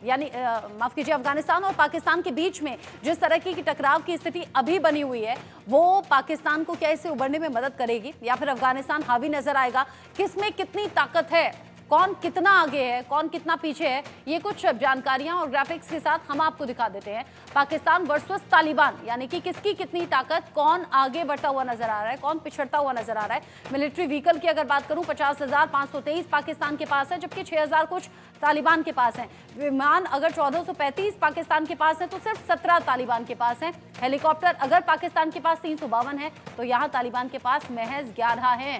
यानी माफ कीजिए, अफगानिस्तान और पाकिस्तान के बीच में जिस तरह की टकराव की स्थिति अभी बनी हुई है, वो पाकिस्तान को क्या इससे उबरने में मदद करेगी या फिर अफगानिस्तान हावी नजर आएगा? किसमें कितनी ताकत है, कौन कितना आगे है, कौन कितना पीछे है, ये कुछ जानकारियां और ग्राफिक्स के साथ हम आपको दिखा देते हैं। पाकिस्तान वर्सेस तालिबान, यानी कि किसकी कितनी ताकत, कौन आगे बढ़ता हुआ नजर आ रहा है, कौन पिछड़ता हुआ नजर आ रहा है। मिलिट्री व्हीकल की अगर बात करूं, 50,523 पाकिस्तान के पास है, जबकि 6,000 कुछ तालिबान के पास है। विमान अगर 1435 पाकिस्तान के पास है तो सिर्फ 17 तालिबान के पास है। हेलीकॉप्टर अगर पाकिस्तान के पास 352 है तो यहाँ तालिबान के पास महज 11 है।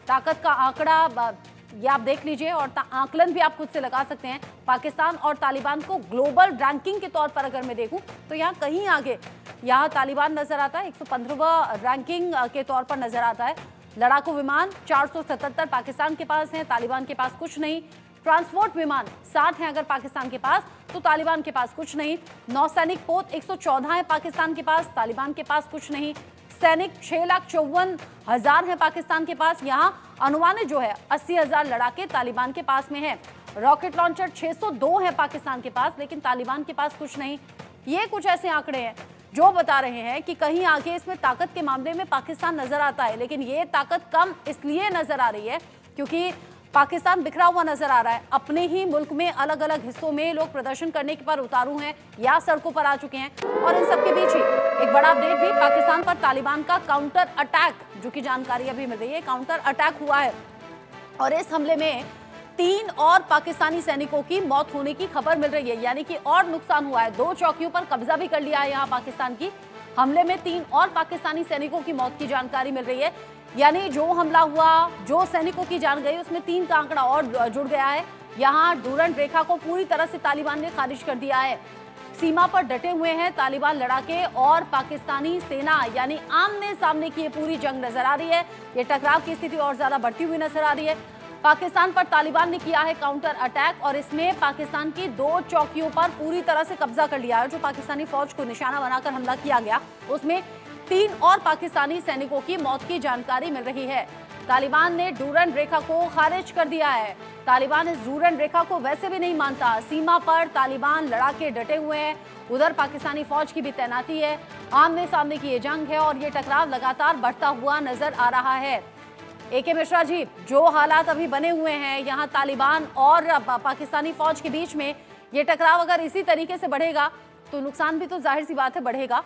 ताकत का आंकड़ा ये आप देख लीजिए और आकलन भी आप खुद से लगा सकते हैं। पाकिस्तान और तालिबान को ग्लोबल रैंकिंग के तौर पर अगर मैं देखूं तो यहाँ कहीं आगे यहाँ तालिबान नजर आता है, 115वां रैंकिंग के तौर पर नजर आता है। लड़ाकू विमान 477 पाकिस्तान के पास हैं, तालिबान के पास कुछ नहीं। ट्रांसपोर्ट विमान 60 हैं अगर पाकिस्तान के पास, तो तालिबान के पास कुछ नहीं। नौसैनिक पोत 114 है पाकिस्तान के पास, तालिबान के पास कुछ नहीं। सैनिक 6,54,000 है पाकिस्तान के पास, यहाँ अनुमानित जो है 80,000 लड़ाके तालिबान के पास में है। रॉकेट लॉन्चर 602 है पाकिस्तान के पास, लेकिन तालिबान के पास कुछ नहीं। ये कुछ ऐसे आंकड़े हैं जो बता रहे हैं कि कहीं आगे इसमें ताकत के मामले में पाकिस्तान नजर आता है, लेकिन ये ताकत कम इसलिए नजर आ रही है क्योंकि पाकिस्तान बिखरा हुआ नजर आ रहा है। अपने ही मुल्क में अलग अलग हिस्सों में लोग प्रदर्शन करने के पर उतारू हैं या सड़कों पर आ चुके हैं। और इन सबके बीच ही एक बड़ा अपडेट भी, पाकिस्तान पर तालिबान का काउंटर अटैक, जो कि जानकारी अभी मिल रही है, काउंटर अटैक हुआ है और इस हमले में 3 और पाकिस्तानी सैनिकों की मौत होने की खबर मिल रही है, यानी कि और नुकसान हुआ है। 2 चौकियों पर कब्जा भी कर लिया है यहाँ पाकिस्तान की। हमले में 3 और पाकिस्तानी सैनिकों की मौत की जानकारी मिल रही है, यानी जो हमला हुआ, जो सैनिकों की जान गई, उसमें 3 का आंकड़ा और जुड़ गया है। यहाँ डूरंड रेखा को पूरी तरह से तालिबान ने खारिज कर दिया है। सीमा पर डटे हुए हैं तालिबान लड़ाके और पाकिस्तानी सेना, यानी आमने सामने की ये पूरी जंग नजर आ रही है। ये टकराव की स्थिति और ज्यादा बढ़ती हुई नजर आ रही है। पाकिस्तान पर तालिबान ने किया है काउंटर अटैक और इसमें पाकिस्तान की 2 चौकियों पर पूरी तरह से कब्जा कर लिया है। जो पाकिस्तानी फौज को निशाना बनाकर हमला किया गया, उसमें 3 और पाकिस्तानी सैनिकों की मौत की जानकारी मिल रही है। तालिबान ने डूरंड रेखा को खारिज कर दिया है। तालिबान इस डूरंड रेखा को वैसे भी नहीं मानता। सीमा पर तालिबान लड़ाके डटे हुए हैं, उधर पाकिस्तानी फौज की भी तैनाती है। आमने सामने की ये जंग है और ये टकराव लगातार बढ़ता हुआ नजर आ रहा है। AK मिश्रा जी, जो हालात अभी बने हुए हैं यहाँ तालिबान और पाकिस्तानी फौज के बीच में, ये टकराव अगर इसी तरीके से बढ़ेगा तो नुकसान भी तो जाहिर सी बात है बढ़ेगा।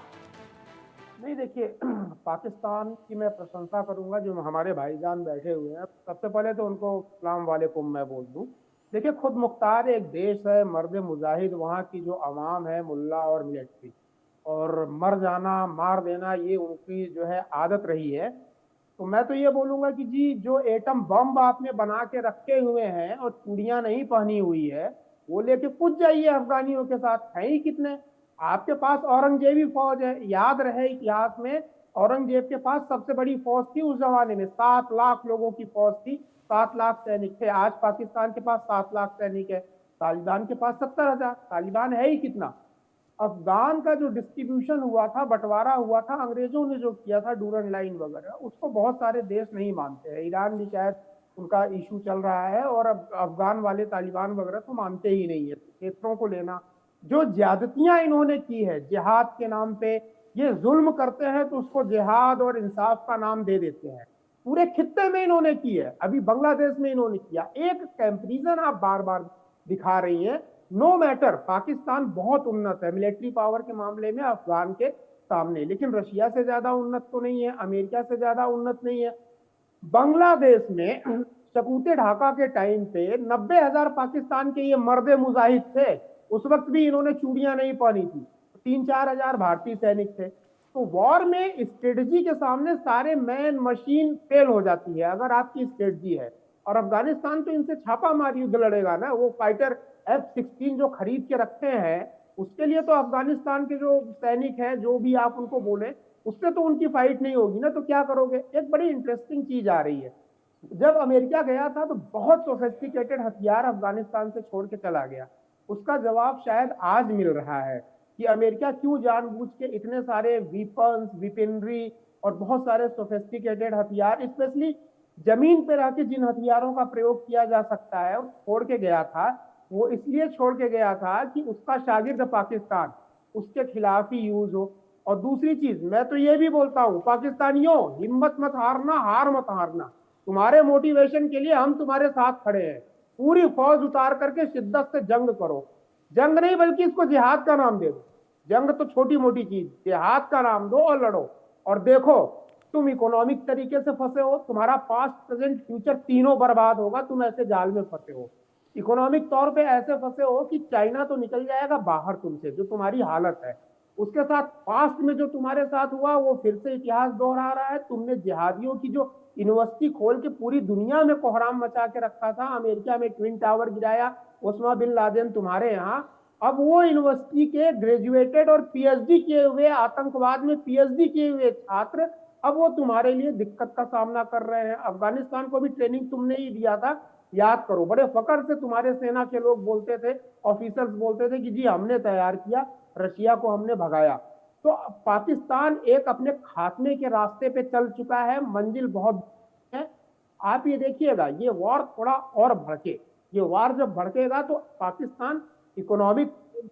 नहीं, देखिए, पाकिस्तान की मैं प्रशंसा करूंगा, जो हमारे भाईजान बैठे हुए हैं। सबसे पहले तो उनको सलाम वालेकुम मैं बोल दूं। देखिए, खुद मुख्तार एक देश है, मर्द मुजाहिद, वहाँ की जो अवाम है, मुल्ला और मिलिट्री, और मर जाना, मार देना, ये उनकी जो है आदत रही है। तो मैं तो ये बोलूंगा कि जी, जो एटम बम आपने बना के रखे हुए हैं और चूड़ियां नहीं पहनी हुई है, वो लेके कूद जाइए अफगानियों के साथ। है ही कितने? आपके पास औरंगजेबी फौज है। याद रहे इतिहास में, औरंगजेब के पास सबसे बड़ी फौज थी उस जमाने में, 7 लाख लोगों की फौज थी, 7 लाख सैनिक थे। आज पाकिस्तान के पास 7 लाख सैनिक है, तालिबान के पास 70,000। तालिबान है ही कितना? अफगान का जो डिस्ट्रीब्यूशन हुआ था, बंटवारा हुआ था, अंग्रेजों ने जो किया था, डूरन लाइन वगैरह, उसको बहुत सारे देश नहीं मानते हैं। ईरान भी शायद उनका इशू चल रहा है, और अब अफगान वाले तालिबान वगैरह तो मानते ही नहीं है क्षेत्रों को लेना। जो ज्यादतियां इन्होंने की है जिहाद के नाम पे, ये जुल्म करते हैं तो उसको जिहाद और इंसाफ का नाम दे देते हैं। पूरे खित्ते में इन्होंने की है, अभी बांग्लादेश में इन्होंने किया। एक कंपेरिजन आप बार बार दिखा रही हैं। नो मैटर, पाकिस्तान बहुत उन्नत है मिलिट्री पावर के मामले में अफगान के सामने, लेकिन रशिया से ज्यादा उन्नत तो नहीं है, अमेरिका से ज्यादा उन्नत नहीं है। बांग्लादेश में शकूते ढाका के टाइम पे 90,000 पाकिस्तान के ये मर्द मुजाहिद थे। उस वक्त भी इन्होंने चूड़ियां नहीं पहनी थी। 3-4 हजार भारतीय सैनिक थे। तो वॉर में स्ट्रेटजी के सामने सारे मैन मशीन फेल हो जाती है अगर आपकी स्ट्रेटजी है। और अफगानिस्तान तो इनसे छापा मार युद्ध लड़ेगा ना। वो फाइटर F-16 जो खरीद के रखते हैं, उसके लिए तो अफगानिस्तान के जो सैनिक हैं, जो भी आप उनको बोले, उससे तो उनकी फाइट नहीं होगी ना। तो क्या करोगे? एक बड़ी इंटरेस्टिंग चीज आ रही है। जब अमेरिका गया था तो बहुत सोफिस्टिकेटेड हथियार अफगानिस्तान से छोड़ के चला गया। उसका जवाब शायद आज मिल रहा है कि अमेरिका क्यों जानबूझ के इतने सारे वीपन्स, विपिनरी और बहुत सारे सोफिस्टिकेटेड हथियार, स्पेशली जमीन पर रह के जिन हथियारों का प्रयोग किया जा सकता है, छोड़ के गया था। वो इसलिए छोड़ के गया था कि उसका शागिर्द पाकिस्तान उसके खिलाफ ही यूज हो। और दूसरी चीज मैं तो ये भी बोलता हूँ, पाकिस्तानियों हिम्मत मत हारना, हार मत हारना, तुम्हारे मोटिवेशन के लिए हम तुम्हारे साथ खड़े हैं। पूरी फौज उतार करके शिद्दत से जंग करो, जंग नहीं बल्कि इसको जिहाद का नाम दे दो। जंग तो छोटी मोटी चीज, जिहाद का नाम दो और लड़ो। और देखो तुम इकोनॉमिक तरीके से फंसे हो, तुम्हारा पास्ट प्रेजेंट फ्यूचर तीनों बर्बाद होगा, तुम ऐसे जाल में फंसे हो। इकोनॉमिक तौर पे ऐसे फंसे हो कि चाइना तो निकल जाएगा बाहर तुमसे, जो तुम्हारी हालत है। उसके साथ पास्ट में जो तुम्हारे साथ हुआ वो फिर से इतिहास दोहरा रहा है। तुमने जिहादियों की जो यूनिवर्सिटी खोल के पूरी दुनिया में कोहराम मचा के रखा था, अमेरिका में ट्विन टावर गिराया, ओसामा बिन लादेन तुम्हारे यहाँ। अब वो यूनिवर्सिटी के ग्रेजुएटेड और पीएचडी किए हुए, आतंकवाद में पीएचडी किए हुए छात्र अब वो तुम्हारे लिए दिक्कत का सामना कर रहे हैं। अफगानिस्तान को भी ट्रेनिंग तुमने ही दिया था, याद करो। बड़े फकर से तुम्हारे सेना के लोग बोलते थे, ऑफिसर्स बोलते थे कि जी हमने तैयार किया, रशिया को हमने भगाया। तो पाकिस्तान एक अपने खात्मे के रास्ते पे चल चुका है, मंजिल बहुत है। आप ये देखिएगा, ये वॉर थोड़ा और भड़के, ये वॉर जब भड़केगा तो पाकिस्तान इकोनॉमिक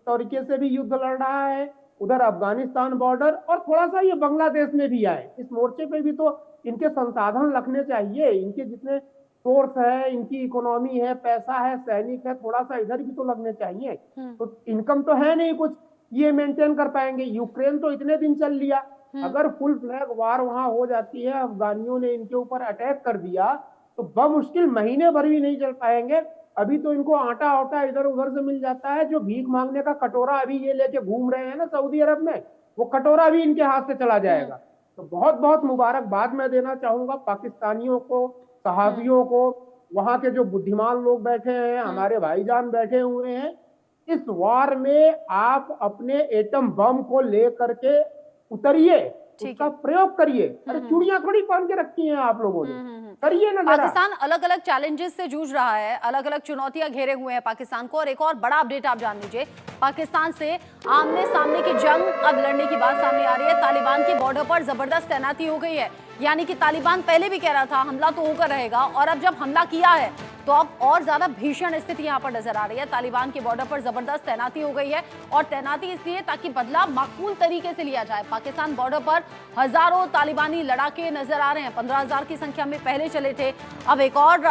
तरीके से भी युद्ध लड़ रहा है, उधर अफगानिस्तान बॉर्डर, और थोड़ा सा ये बांग्लादेश में भी आए। इस मोर्चे पे भी तो इनके संसाधन रखने चाहिए, इनके जितने सोर्स है, इनकी इकोनॉमी है, पैसा है, सैनिक है, थोड़ा सा इधर भी तो लगने चाहिए। तो इनकम तो है नहीं कुछ, ये मेंटेन कर पाएंगे। यूक्रेन तो इतने दिन चल लिया, अगर फुल फ्लैग वार वहां हो जाती है, अफगानियों ने इनके ऊपर अटैक कर दिया, तो बमुश्किल महीने भर भी नहीं चल पाएंगे। अभी तो इनको आटा आटा इधर उधर से मिल जाता है। जो भीख मांगने का कटोरा अभी ये लेके घूम रहे हैं ना सऊदी अरब में, वो कटोरा भी इनके हाथ से चला जाएगा। तो बहुत बहुत मुबारकबाद मैं देना चाहूंगा पाकिस्तानियों को, सहाफियों को, वहां के जो बुद्धिमान लोग बैठे हैं, हमारे भाईजान बैठे हुए हैं। इस वॉर में आप अपने एटम बम को लेकर के उतरिए, उसका प्रयोग करिए। अरे चूड़ियां थोड़ी पहन के रखी हैं आप लोगों ने, करिए ना। पाकिस्तान अलग अलग चैलेंजेस से जूझ रहा है, अलग अलग चुनौतियां घेरे हुए हैं पाकिस्तान को। और एक और बड़ा अपडेट आप जान लीजिए, पाकिस्तान से आमने सामने की जंग अब लड़ने की बात सामने आ रही है। तालिबान की बॉर्डर पर जबरदस्त तैनाती हो गई है, यानी कि तालिबान पहले भी कह रहा था हमला तो होकर रहेगा, और अब जब हमला किया है तो अब और ज्यादा भीषण स्थिति यहां पर नजर आ रही है। तालिबान की बॉर्डर पर जबरदस्त तैनाती हो गई है, और तैनाती इसलिए ताकि बदला माकूल तरीके से लिया जाए। पाकिस्तान बॉर्डर पर हजारों तालिबानी लड़ाके नजर आ रहे हैं, 15,000 की संख्या में पहले चले थे, अब एक और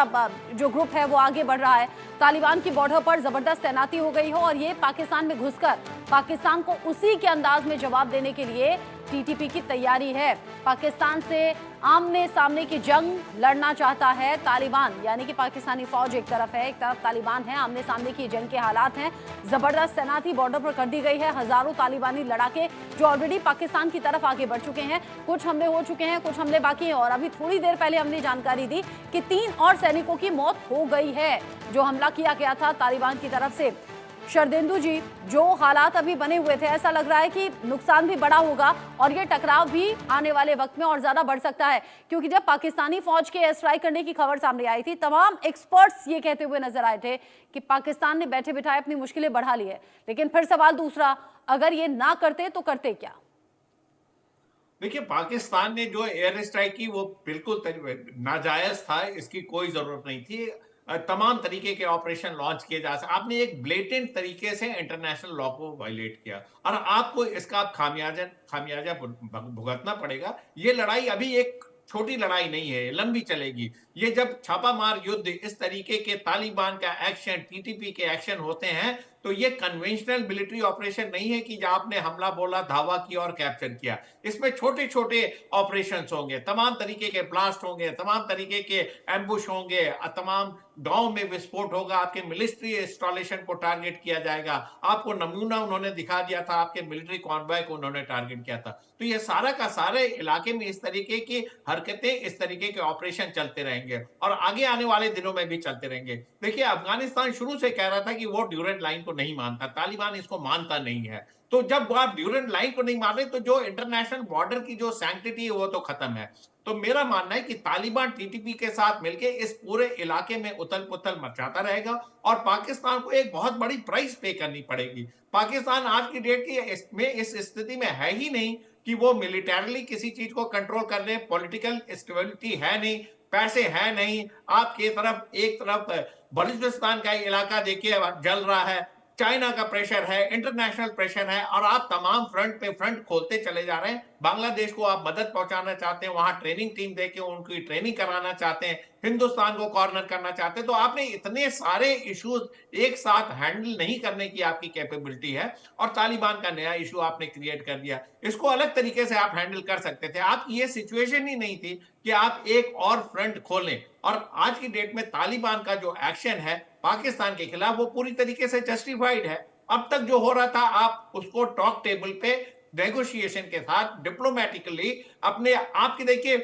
जो ग्रुप है वो आगे बढ़ रहा है। तालिबान की बॉर्डर पर जबरदस्त तैनाती हो गई हो, और ये पाकिस्तान में घुसकर पाकिस्तान को उसी के अंदाज में जवाब देने के लिए टीटीपी की तैयारी है। पाकिस्तान से आमने सामने की जंग लड़ना चाहता है तालिबान, यानी कि पाकिस्तानी फौज एक तरफ है, एक तरफ तालिबान है। आमने सामने की जंग के हालात हैं, जबरदस्त तैनाती बॉर्डर पर कर दी गई है। हजारों तालिबानी लड़ाके जो ऑलरेडी पाकिस्तान की तरफ आगे बढ़ चुके हैं, कुछ हमले हो चुके हैं, कुछ हमले बाकी हैं। और अभी थोड़ी देर पहले हमने जानकारी दी कि 3 और सैनिकों की मौत हो गई है जो हमला किया गया था तालिबान की तरफ से। शरदेंदु जी, जो हालात अभी बने हुए थे, ऐसा लग रहा है कि नुकसान भी बड़ा होगा, और ये टकराव भी आने वाले वक्त में और ज्यादा बढ़ सकता है। क्योंकि जब पाकिस्तानी फौज के एयर स्ट्राइक करने की खबर सामने आई थी, तमाम एक्सपर्ट्स ये कहते हुए नजर आए थे कि पाकिस्तान ने बैठे बिठाए अपनी मुश्किलें बढ़ा ली है। लेकिन फिर सवाल दूसरा, अगर ये ना करते तो करते क्या? देखिए, पाकिस्तान ने जो एयर स्ट्राइक की वो बिल्कुल नाजायज था, इसकी कोई जरूरत नहीं थी। तमाम तरीके के ऑपरेशन लॉन्च किए जा सकते। आपने एक ब्लेटेंट तरीके से इंटरनेशनल लॉ को वायलेट किया, और आपको इसका खामियाजा भुगतना पड़ेगा। ये लड़ाई अभी एक छोटी लड़ाई नहीं है, लंबी चलेगी। ये जब छापामार युद्ध, इस तरीके के तालिबान का एक्शन, टीटीपी के एक्शन होते हैं, तो ये कन्वेंशनल मिलिट्री ऑपरेशन नहीं है कि आपने हमला बोला, धावा किया और कैप्चर किया। इसमें छोटे छोटे ऑपरेशन होंगे, तमाम तरीके के ब्लास्ट होंगे, तमाम तरीके के एम्बुश होंगे, तमाम गांव में विस्फोट होगा, आपके मिलिट्री इंस्टॉलेशन को टारगेट किया जाएगा। आपको नमूना उन्होंने दिखा दिया था, आपके मिलिट्री कॉन्वॉय को उन्होंने टारगेट किया था। तो ये सारा का सारे इलाके में इस तरीके की हरकतें, इस तरीके के ऑपरेशन चलते रहेंगे, और आगे आने वाले दिनों में भी चलते रहेंगे। देखिए, अफगानिस्तान शुरू से कह रहा था कि वो ड्यूरेंट लाइन को नहीं मानता, तालिबान इसको मानता नहीं है। तो जब आप ड्यूरेंट लाइन को नहीं मान रहे, तो जो इंटरनेशनल बॉर्डर की जो सैंक्टिटी है वो तो खत्म है। तो मेरा मानना है कि तालिबान टीटीपी के साथ मिलकर इस पूरे इलाके में उथल पुथल मचाता रहेगा, और पाकिस्तान को एक बहुत बड़ी प्राइस पे करनी पड़ेगी। पाकिस्तान आज की डेट की इस स्थिति में है ही नहीं कि वो मिलिटरली किसी चीज को कंट्रोल कर ले, पॉलिटिकल स्टेबिलिटी है नहीं। पैसे है नहीं, आपके तरफ एक तरफ बलूचिस्तान का इलाका देखिए जल रहा है, चाइना का प्रेशर है, इंटरनेशनल प्रेशर है, और आप तमाम फ्रंट पे फ्रंट खोलते चले जा रहे हैं। बांग्लादेश को आप मदद पहुंचाना चाहते हैं, वहां ट्रेनिंग टीम देके उनकी ट्रेनिंग कराना चाहते हैं, हिंदुस्तान को कॉर्नर करना चाहते हैं। तो आपने इतने सारे इश्यूज एक साथ हैंडल नहीं करने की आपकी कैपेबिलिटी है, और तालिबान का नया इशू आपने क्रिएट कर दिया। इसको अलग तरीके से आप हैंडल कर सकते थे। आपकी ये सिचुएशन ही नहीं थी कि आप एक और फ्रंट खोलें। और आज की डेट में तालिबान का जो एक्शन है पाकिस्तान के खिलाफ, वो पूरी तरीके से जस्टिफाइड है। अब तक जो हो रहा था, आप उसको टॉक टेबल पे नेगोशिएशन के साथ डिप्लोमेटिकली अपने आपके देखिए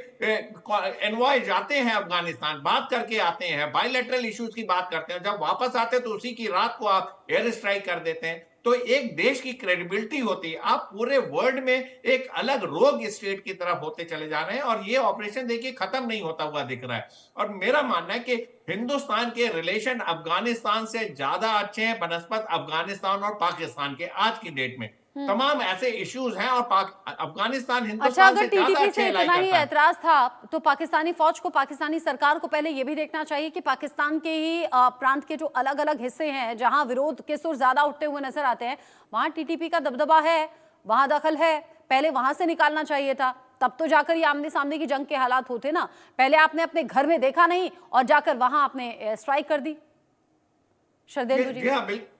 एनवॉय जाते हैं अफगानिस्तान, बात करके आते हैं, बायलैटरल इश्यूज की बात करते हैं, जब वापस आते हैं तो उसी की रात को आप एयर स्ट्राइक कर देते हैं। तो एक देश की क्रेडिबिलिटी होती है, आप पूरे वर्ल्ड में एक अलग रोग स्टेट की तरफ होते चले जा रहे हैं, और ये ऑपरेशन देखिए खत्म नहीं होता हुआ दिख रहा है। और मेरा मानना है कि हिंदुस्तान के रिलेशन अफगानिस्तान से ज्यादा अच्छे हैं बनस्पत अफगानिस्तान और पाकिस्तान के आज की डेट में। तमाम ऐसे इश्यूज हैं, और अफगानिस्तान अच्छा, हिंदुस्तान अगर से ज्यादा टीटीपी अच्छे से अलाई इतना ही करता है। ऐतराज था तो पाकिस्तानी फौज को, पाकिस्तानी सरकार को पहले ये भी देखना चाहिए कि पाकिस्तान के ही प्रांत के जो अलग अलग हिस्से हैं जहां विरोध के सुर ज्यादा उठते हुए नजर आते हैं, वहां टीटीपी का दबदबा है, वहां दखल है, पहले वहां से निकालना चाहिए था। तब तो जाकर ये आमने सामने की जंग के हालात होते ना। पहले आपने अपने घर में देखा नहीं और जाकर वहां आपने स्ट्राइक कर दी। शरदेंदु जी। जी हाँ, बिल्कुल।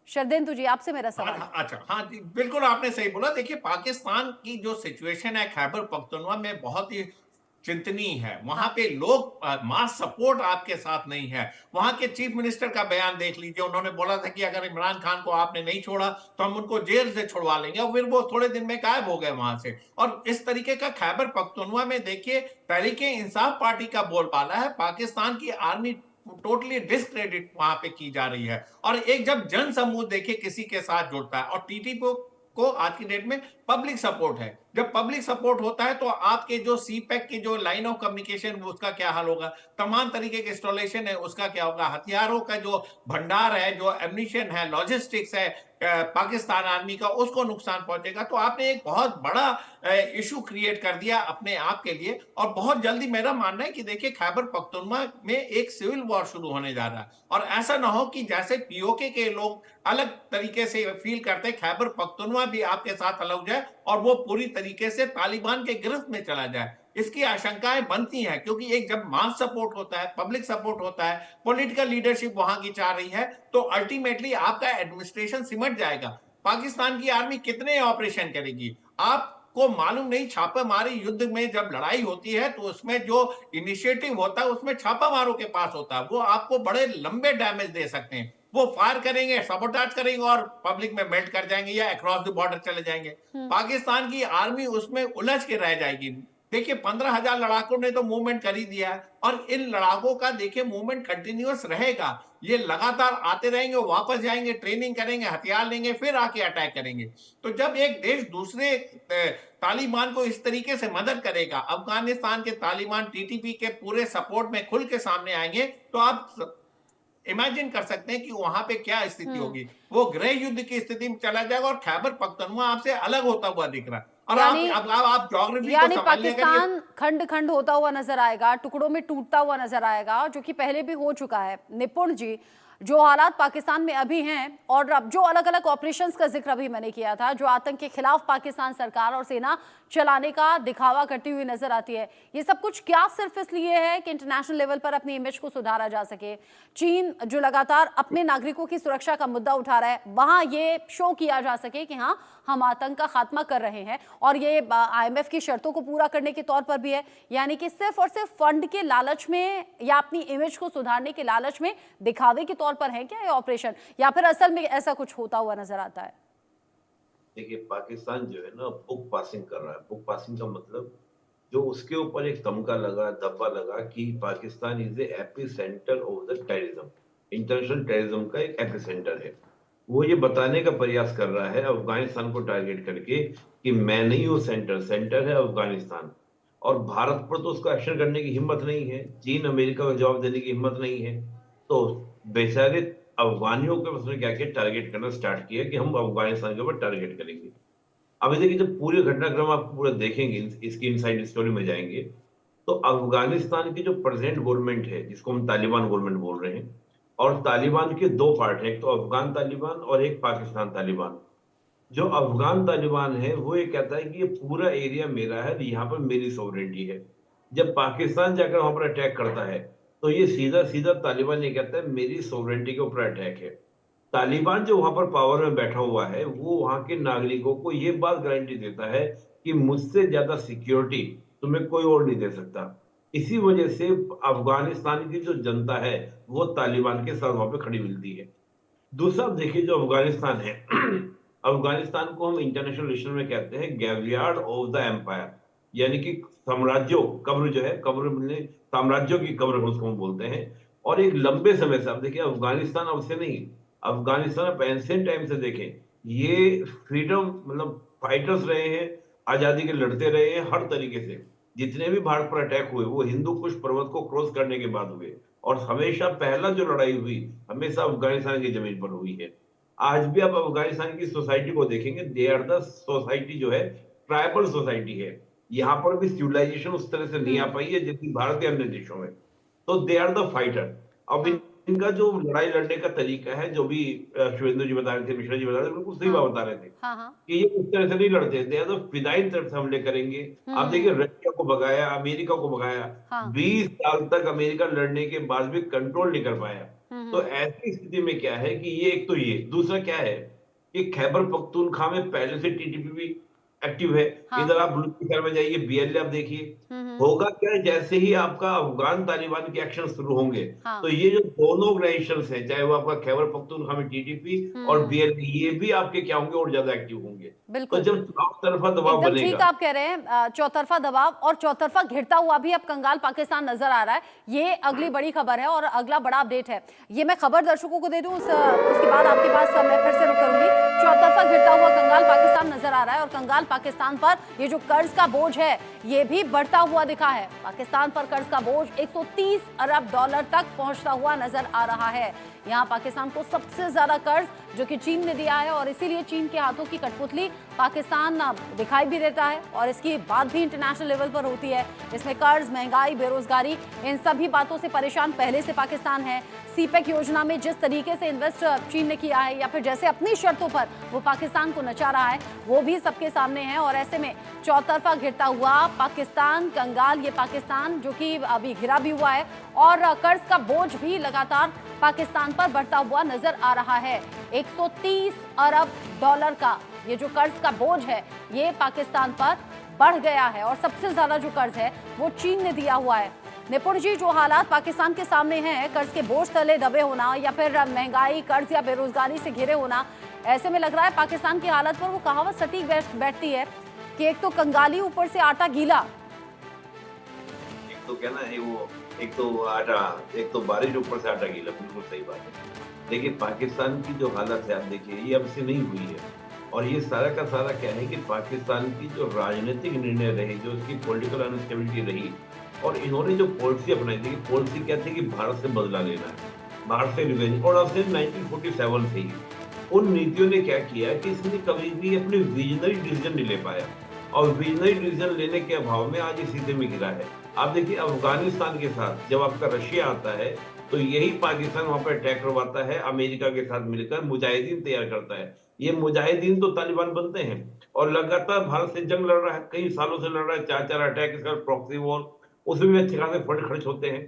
शरदेंदु जी, आपसे मेरा सवाल। अच्छा, हाँ जी, बिल्कुल आपने सही बोला। देखिए, पाकिस्तान की जो सिचुएशन है खैबर पख्तूनख्वा में बहुत ही चिंतनीय है। वहां हाँ। पे लोग मास सपोर्ट आपके साथ नहीं है। वहां के चीफ मिनिस्टर का बयान देख लीजिए, उन्होंने बोला था कि अगर इमरान खान को आपने नहीं छोड़ा तो हम उनको जेल से छुड़वा लेंगे, और फिर वो थोड़े दिन में गायब हो गए वहां से। और इस तरीके का खैबर पख्तूनख्वा में देखिए तहरीके इंसाफ पार्टी का बोलबाला है, पाकिस्तान की आर्मी टोटली डिस्क्रेडिट वहां पे की जा रही है। और एक जब जन समूह देखिए किसी के साथ जुड़ता है, और टीटीपी को आज की डेट में पब्लिक सपोर्ट है, जब पब्लिक सपोर्ट होता है तो आपके जो सीपैक की जो लाइन ऑफ कम्युनिकेशन उसका क्या हाल होगा, तमाम तरीके के इंस्टॉलेशन है उसका क्या होगा, हथियारों का जो भंडार है, जो एम्युनिशन है, लॉजिस्टिक्स है पाकिस्तान आर्मी का, उसको नुकसान पहुंचेगा। तो आपने एक बहुत बड़ा इशू क्रिएट कर दिया अपने आप के लिए। और बहुत जल्दी मेरा मानना है कि देखिए खैबर पख्तूनख्वा में एक सिविल वॉर शुरू होने जा रहा है, और ऐसा ना हो कि जैसे पीओके के लोग अलग तरीके से फील करते, खैबर पख्तूनख्वा भी आपके साथ अलग हो जाए और वो पूरी तरीके से तालिबान के गिरफ्त में चला जाए। इसकी आशंकाएं बनती हैं, क्योंकि एक जब मास सपोर्ट होता है, पब्लिक सपोर्ट होता है, पॉलिटिकल लीडरशिप वहां की चाह रही है, तो अल्टीमेटली आपका एडमिनिस्ट्रेशन सिमट जाएगा। पाकिस्तान की आर्मी कितने ऑपरेशन करेगी आपको मालूम नहीं। छापेमारी युद्ध में जब लड़ाई होती है तो उसमें जो इनिशिएटिव होता है उसमें छापामारों के पास होता है, वो आपको बड़े लंबे डैमेज दे सकते हैं। वो फायर करेंगे, सबोटाज करेंगे और पब्लिक में मेल्ट कर जाएंगे या अक्रॉस द बॉर्डर चले जाएंगे। पाकिस्तान की आर्मी उसमें उलझ के रह जाएगी। देखिए 15,000 लड़ाकों ने तो मूवमेंट कर ही दिया है, और इन लड़ाकों का देखिए मूवमेंट कंटिन्यूअस रहेगा। ये लगातार आते रहेंगे, वापस जाएंगे, ट्रेनिंग करेंगे, हथियार लेंगे, फिर आके अटैक करेंगे। तो जब एक देश दूसरे तालिबान को इस तरीके से मदद करेगा, अफगानिस्तान के तालिबान टीटीपी के पूरे सपोर्ट में खुल के सामने आएंगे, तो आप इमेजिन कर सकते हैं कि वहां पे क्या स्थिति होगी। वो गृह युद्ध की स्थिति में चला जाएगा, और खैबर पख्तूनख्वा आपसे अलग होता हुआ दिख रहा है। और यानी आप ज्योग्राफी को यानी समझ लें, अगर ये पाकिस्तान खंड खंड होता हुआ नजर आएगा, टुकड़ों में टूटता हुआ नजर आएगा, जो कि पहले भी हो चुका है। निपुण जी, जो हालात पाकिस्तान में अभी हैं, और अब जो अलग अलग ऑपरेशंस का जिक्र अभी मैंने किया था, जो आतंक के खिलाफ पाकिस्तान सरकार और सेना चलाने का दिखावा करती हुई नजर आती है, ये सब कुछ क्या सिर्फ इसलिए है कि इंटरनेशनल लेवल पर अपनी इमेज को सुधारा जा सके? चीन जो लगातार अपने नागरिकों की सुरक्षा का मुद्दा उठा रहा है, वहां ये शो किया जा सके कि हाँ, हम आतंक का खात्मा कर रहे हैं, और ये IMF की शर्तों को पूरा करने के तौर पर भी है। यानी कि सिर्फ और सिर्फ फंड के लालच में या अपनी इमेज को सुधारने के लालच में, दिखावे के तौर पर है क्या ये ऑपरेशन, या फिर असल में ऐसा कुछ होता हुआ नजर आता है? देखिए, पाकिस्तान जो है ना बुक पासिंग कर रहा है। बुक पासिंग का मतलब जो उसके ऊपर एक तमगा लगा, धब्बा लगा कि Pakistan is a AP centre of the terrorism, international terrorism का एक एपी सेंटर है। वो ये बताने का प्रयास कर रहा है अफगानिस्तान को टारगेट करके कि मैं नहीं हूँ सेंटर, सेंटर है अफगानिस्तान। और भारत पर तो उसका एक्शन करने की हिम्मत नहीं है, चीन अमेरिका को जवाब देने की हिम्मत नहीं है। तो बेचारे अफगानियों के उसने क्या किया, टारगेट करना स्टार्ट किया कि हम अफगानिस्तान के ऊपर टारगेट करेंगे। अभी देखिए जब पूरे घटनाक्रम आप पूरा देखेंगे, इसकी इनसाइड स्टोरी में जाएंगे, तो अफगानिस्तान की जो प्रेजेंट गवर्नमेंट है, जिसको हम तालिबान गवर्नमेंट बोल रहे हैं, और तालिबान के दो पार्ट हैं, एक तो अफगान तालिबान और एक पाकिस्तान तालिबान। जो अफगान तालिबान है वो ये कहता है कि ये पूरा एरिया मेरा है, यहाँ पर मेरी सॉवरेनिटी है। जब पाकिस्तान जाकर वहां पर अटैक करता है तो ये सीधा सीधा तालिबान ये कहता है मेरी सॉवरेनिटी के ऊपर अटैक है। तालिबान जो वहां पर पावर में बैठा हुआ है वो वहां के नागरिकों को ये बात गारंटी देता है कि मुझसे ज्यादा सिक्योरिटी तुम्हें कोई और नहीं दे सकता। इसी वजह से अफगानिस्तान की जो जनता है वो तालिबान के साथ वहां पे खड़ी मिलती है। दूसरा आप देखिए जो अफगानिस्तान है अफगानिस्तान को हम इंटरनेशनल रिलेशन में कहते हैं ग्रेवयार्ड ऑफ द एम्पायर, यानी कि साम्राज्यों कब्र जो है, कब्र मिलने साम्राज्यों की कब्र उसको हम बोलते हैं। और एक लंबे समय से आप देखिए अफगानिस्तान अब से नहीं, अफगानिस्तान आप एंशिएंट टाइम से देखें, ये फ्रीडम मतलब फाइटर्स रहे हैं, आजादी के लड़ते रहे हैं हर तरीके से। जितने भी भारत पर अटैक हुए वो हिंदू कुश पर्वत को क्रॉस करने के बाद हुए, और हमेशा पहला जो लड़ाई हुई हमेशा अफगानिस्तान की जमीन पर हुई है। आज भी आप अफगानिस्तान की सोसाइटी को देखेंगे, दे आर द सोसाइटी जो है ट्राइबल सोसाइटी है। यहाँ पर भी सिविलाइजेशन उस तरह से नहीं आ पाई है जैसे भारत के अन्य देशों में। तो दे आर द फाइटर। अब इनका जो लड़ाई लड़ने का तरीका है, जो भी शिवेंद्र जी बता रहे थे, मिश्रा जी बता रहे थे, बिल्कुल सही बात बता रहे थे कि ये उस तरह से नहीं लड़ते, दे आर द फिदाइन तरफ से हमले करेंगे। आप देखिए रशिया को भगाया, अमेरिका को भगाया, 20 साल तक अमेरिका लड़ने के बाद भी कंट्रोल नहीं कर पाया। तो ऐसी स्थिति में क्या है कि ये एक तो ये, दूसरा क्या है कि खैबर पख्तूनख्वा में पहले से टीटीपी भी एक्टिव है। इधर आप बलूचिस्तान में जाइए, बीएलए आप देखिए। होगा क्या है, जैसे ही आपका अफगान तालिबान के एक्शन शुरू होंगे तो ये जो दोनों ऑर्गेनाइजेशंस हैं, चाहे वो आपका खैबर पख्तूनख्वा में टीटीपी और बीएलए, ये भी आपके क्या होंगे और ज्यादा एक्टिव होंगे। तो जब चौतरफा दबाव एकदम बनेगा, ठीक आप कह रहे हैं, चौतरफा दबाव और चौतरफा घिरता हुआ भी अब कंगाल पाकिस्तान नजर आ रहा है। ये अगली बड़ी खबर है और अगला बड़ा अपडेट है। ये मैं खबर दर्शकों को दे दूं, उसके बाद आपके पास मैं फिर से रुक करूंगी। चौतरफा घिरता हुआ कंगाल पाकिस्तान नजर आ रहा है और कंगाल पाकिस्तान पर ये जो कर्ज का बोझ है ये भी बढ़ता हुआ दिखा है। पाकिस्तान पर कर्ज का बोझ 130 अरब डॉलर तक पहुंचता हुआ नजर आ रहा है। यहाँ पाकिस्तान को सबसे ज्यादा कर्ज जो कि चीन ने दिया है और इसीलिए चीन के हाथों की कठपुतली पाकिस्तान दिखाई भी देता है और इसकी बात भी इंटरनेशनल लेवल पर होती है। इसमें कर्ज, महंगाई, बेरोजगारी, इन सभी बातों से परेशान पहले से पाकिस्तान है। सीपेक योजना में जिस तरीके से इन्वेस्ट चीन ने किया है या फिर जैसे अपनी शर्तों पर वो पाकिस्तान को नचा रहा है वो भी सबके सामने है। और ऐसे में चौतरफा घिरता हुआ पाकिस्तान कंगाल, ये पाकिस्तान जो कि अभी घिरा भी हुआ है और कर्ज का बोझ भी लगातार पाकिस्तान पर बढ़ता हुआ नजर आ रहा है। 130 अरब डॉलर का ये जो कर्ज का बोझ है ये पाकिस्तान पर बढ़ गया है और सबसे ज्यादा जो कर्ज है वो चीन ने दिया हुआ है। निपुण जी, जो हालात पाकिस्तान के सामने हैं, कर्ज के बोझ तले दबे होना या फिर महंगाई, कर्ज या बेरोजगारी से घिरे होना, ऐसे में लग रहा है पाकिस्तान की हालत पर वो कहावत सटीक बैठती है कि एक तो कंगाली ऊपर से आटा गीला। एक तो कहना है वो, एक तो आटा, एक तो बारिश ऊपर से आटा गीला, बिल्कुल सही बात है। देखिए पाकिस्तान की जो हालत है आप देखिए ये अब से नहीं हुई है, और ये सारा का सारा क्या है कि पाकिस्तान की जो राजनीतिक निर्णय रहे, जो उसकी पॉलिटिकल अनस्टेबिलिटी रही, और इन्होंने जो पॉलिसी अपनाई थी, पॉलिसी क्या थी कि भारत से बदला लेना है, भारत से रिवेंज, और अब से 1947 से ही उन नीतियों ने क्या किया कि इसने कभी भी अपने विजनरी डिसीजन नहीं ले पाया, और विजनरी डिसीजन लेने के अभाव में आज इस स्थिति में गिरा है। आप देखिए अफगानिस्तान के साथ जब आपका रशिया आता है तो यही पाकिस्तान वहां पर अटैक करवाता है, अमेरिका के साथ मिलकर मुजाहिदीन तैयार करता है। ये मुजाहिदीन तो तालिबान बनते हैं और लगातार भारत से जंग लड़ रहा है, कई सालों से लड़ रहा है, 4 अटैक, इसका प्रॉक्सी वॉर, उसमें भी अच्छे खासे फंड खर्च होते हैं।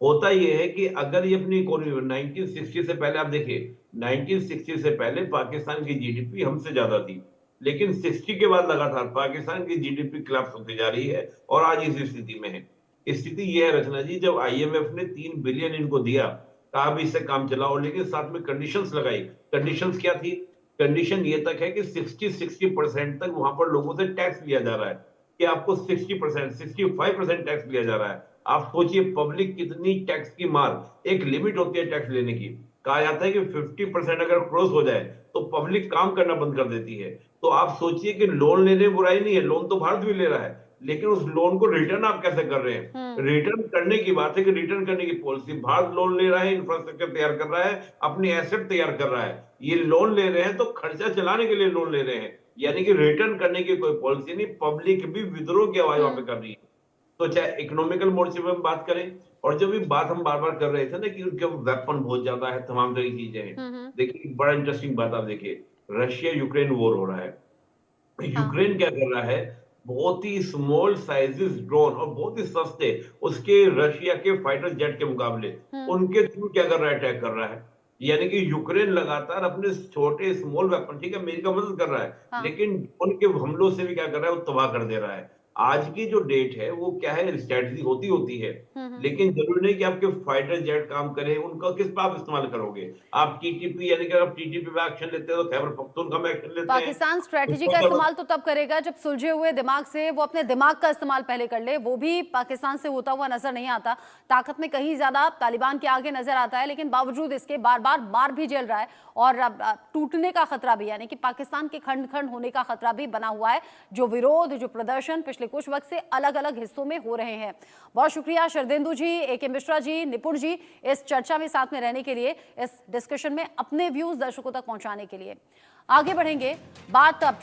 होता यह है कि अगर ये अपनी इकोनॉमी 1960 से पहले आप देखिए, 1960 से पहले पाकिस्तान की जीडीपी हमसे ज्यादा थी, लेकिन 60 के बाद लगातार पाकिस्तान की जीडीपी कोलैप्स होती जा रही है और आज इस स्थिति में है। स्थिति यह है रचना जी, जब आईएमएफ ने 3 बिलियन इनको दिया, कहा भी इससे काम चलाओ, लेकिन साथ में कंडीशंस लगाई। कंडीशंस क्या थी? कंडीशन ये तक है कि 60% तक वहां पर लोगों से टैक्स लिया जा रहा है, कि आपको 60%, 65% टैक्स लिया जा रहा है। आप सोचिए पब्लिक कितनी टैक्स की मार, एक लिमिट होती है टैक्स लेने की। कहा जाता है कि 50% अगर क्रॉस हो जाए तो पब्लिक काम करना बंद कर देती है। तो आप सोचिए कि लोन लेने बुराई नहीं है, लोन तो भारत भी ले रहा है, लेकिन उस लोन को रिटर्न आप कैसे कर रहे हैं? रिटर्न करने की बात है कि रिटर्न करने की पॉलिसी, भारत लोन ले रहा है, इंफ्रास्ट्रक्चर तैयार कर रहा है, अपनी एसेट तैयार कर रहा है। ये लोन ले रहे हैं तो खर्चा चलाने के लिए लोन ले रहे हैं, यानी कि रिटर्न करने की कोई पॉलिसी नहीं, पब्लिक भी विद्रोह की आवाज वहां पे कर रही है। तो चाहे इकोनॉमिकल मोर्चे पे हम बात करें, और जो भी बात हम बार बार कर रहे थे ना कि उनके वेपन बहुत ज्यादा है, तमाम तरह की चीजें हैं। देखिए बड़ा इंटरेस्टिंग बात आप देखिए, रशिया यूक्रेन वॉर हो रहा है, हाँ। यूक्रेन क्या कर रहा है, बहुत ही स्मॉल साइजेस ड्रोन और बहुत ही सस्ते, उसके रशिया के फाइटर जेट के मुकाबले उनके थ्रू क्या कर रहा है, अटैक कर रहा है। यानी कि यूक्रेन लगातार अपने छोटे स्मॉल वेपन, ठीक है अमेरिका मदद कर रहा है, हाँ। लेकिन उनके हमलों से भी क्या कर रहा है, वो तबाह कर दे रहा है। आज की जो डेट है वो क्या है, स्ट्रेटजी होती होती है, लेकिन जरूरी नहीं कि आपके फाइटर जेट काम करें, उनका किस पे आप इस्तेमाल करोगे। आप टीटीपी, यानी कि आप टीटीपी पे एक्शन लेते हैं तो खैबर पख्तूनख्वा में एक्शन लेते हैं। पाकिस्तान स्ट्रेटजी का इस्तेमाल तो तब करेगा जब सुलझे हुए दिमाग से वो अपने दिमाग का इस्तेमाल पहले कर ले, वो भी पाकिस्तान से होता हुआ नजर नहीं आता। ताकत में कहीं ज्यादा तालिबान के आगे नजर आता है, लेकिन बावजूद इसके बार बार मार भी झेल रहा है और अब टूटने का खतरा भी, यानी कि पाकिस्तान के खंड खंड होने का खतरा भी बना हुआ है। जो विरोध, जो प्रदर्शन पिछले कुछ वक्त से अलग अलग हिस्सों में हो रहे हैं। बहुत शुक्रिया शरदेंदु जी, AK मिश्रा जी, निपुण जी, इस चर्चा में साथ में रहने के लिए, इस डिस्कशन में अपने व्यूज दर्शकों तक पहुंचाने के लिए। आगे बढ़ेंगे, बात अब